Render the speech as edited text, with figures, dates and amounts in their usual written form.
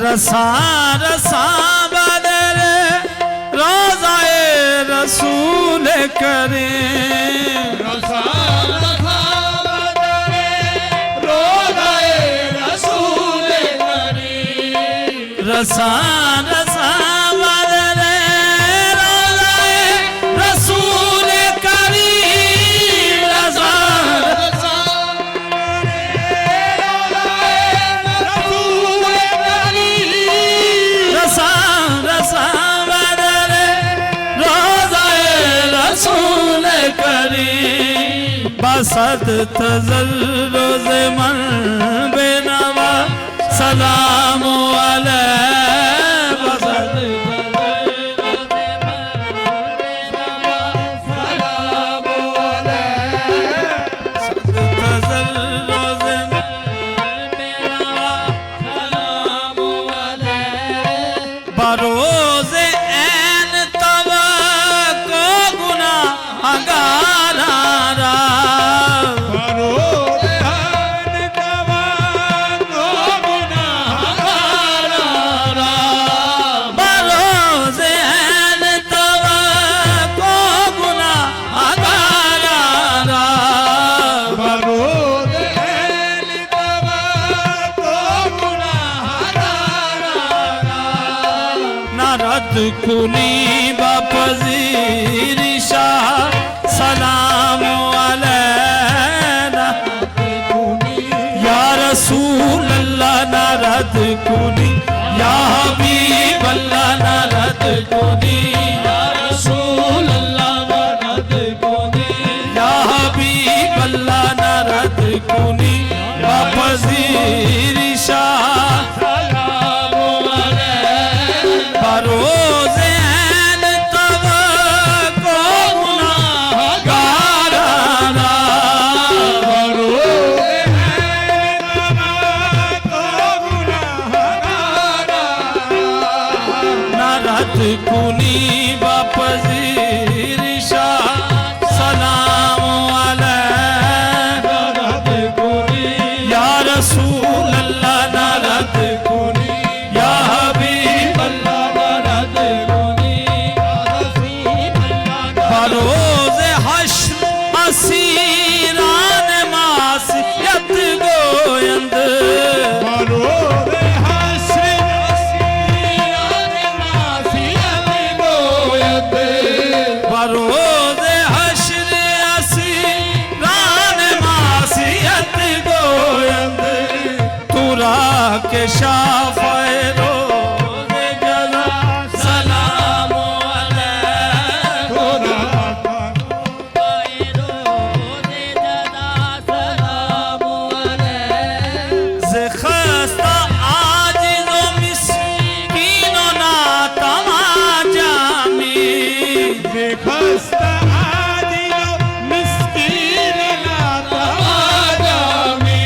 रसा रसा बदले रोज़ाए रसूल करीम रसा रसा बदले रोज़ाए रसूल करीम रसा रसा बदले रोज़ाए रसूल करीम रसा रसा रसा बदले रोज़ाए रसूल करीम बसद तज़ल रोज़े मन बेनवा सलाम अलैह बसद तज़ल रोज़े मन बेनवा सलाम अलैह बरोज़े ऐन तवा को गुनाहगारा कुनी बापजीरी शाह सलाम अलैना या रसूल अल्लाह नारद कुनी या हबीब अल्लाह नारद कुनी या रसूल अल्लाह नारद कुनी या हबीब अल्लाह नारद कुनी बापजीरी शाह सलाम अलैना रोज़े ऐन तवा को गुनाहगारा रोज़े ऐन तवा को गुनाहगारा नारद कुनी बापजीर शाह सलाम अलैह नारद कुनी या रसूल अल्लाह नारद कुनी या हबीब अल्लाह रोज़े हश्र असीरान मासियत गोयंद रोज़े हश्र असीरान मासियत गोयंद रोज़े हश्र असीरान मासियत गोयंद तुरा के शाफ़े रोज़े जज़ा सलाम खस्ता आदिलो मिस्कीन ना तमाजामी